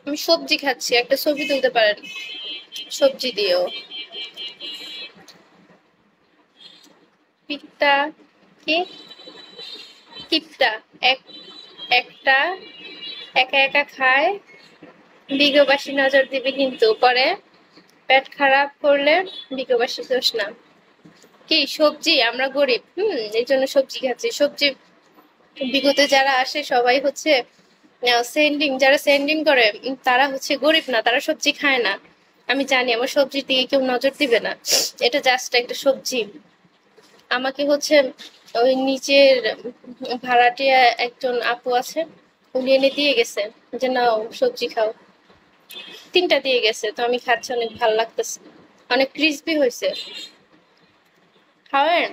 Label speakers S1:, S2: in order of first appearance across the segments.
S1: আমি সবজি খাচ্ছি, একটা ছবি তুলতে পারেন সবজি দিয়েও। পিত্তা কি কিপটা এক একটা একা একা খায়, বিঘবাসী নজর দিবে কিন্তু পরে পেট খারাপ করলে বিঘবাসী দোষ না। কি সবজি, আমরা গরিব, এই জন্য সবজি খাচ্ছি। সবজি বিগতে যারা আসে সবাই হচ্ছে সেন্ডিং, যারা সেন্ডিং করে তারা হচ্ছে গরিব না, তারা সবজি খায় না। আমি জানি আমার সবজির দিকে কেউ নজর দিবে না, এটা জাস্ট একটা সবজি। আমাকে হচ্ছে ওই নিচের ভাড়াটিয়া একজন আপু আছে, উনি এনে দিয়ে গেছে যে নাও সবজি খাও। 3টা দিয়ে গেছে, তো আমি খাচ্ছি, অনেক ভালো লাগতেছে, অনেক ক্রিসপি হয়েছে। খাওয়ান।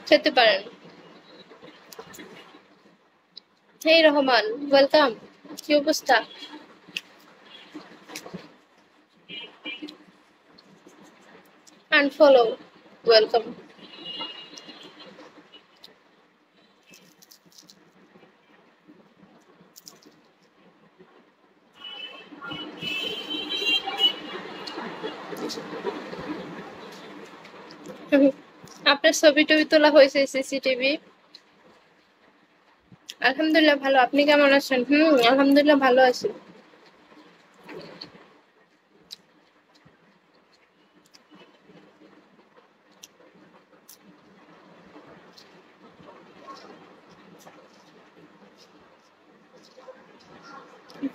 S1: খেতে পারেন। হেই রহমান, ওয়েলকাম। কি অবস্থা? Unfollow, welcome. আপনার ছবি টবি তোলা হয়েছে সিসিটিভি? আলহামদুলিল্লাহ ভালো, আপনি কেমন আছেন? আলহামদুলিল্লাহ ভালো আছি।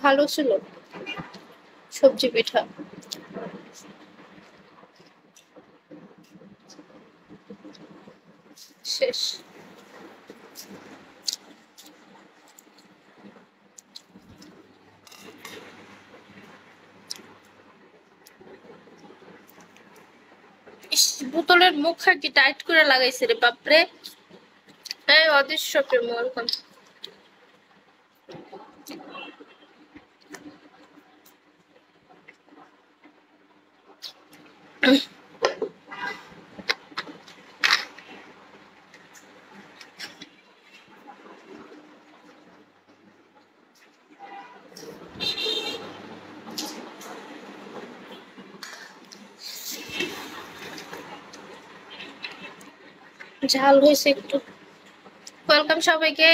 S1: ভালো ছিল সবজি পিঠা। শেষ। ইস, বোতলের মুখটা কি টাইট করে লাগাইছে রে বাপরে। এই অদৃশ্য প্রেম, ওয়েলকাম। ঝাল হয়েছে একটু। ওয়েলকাম সবাইকে।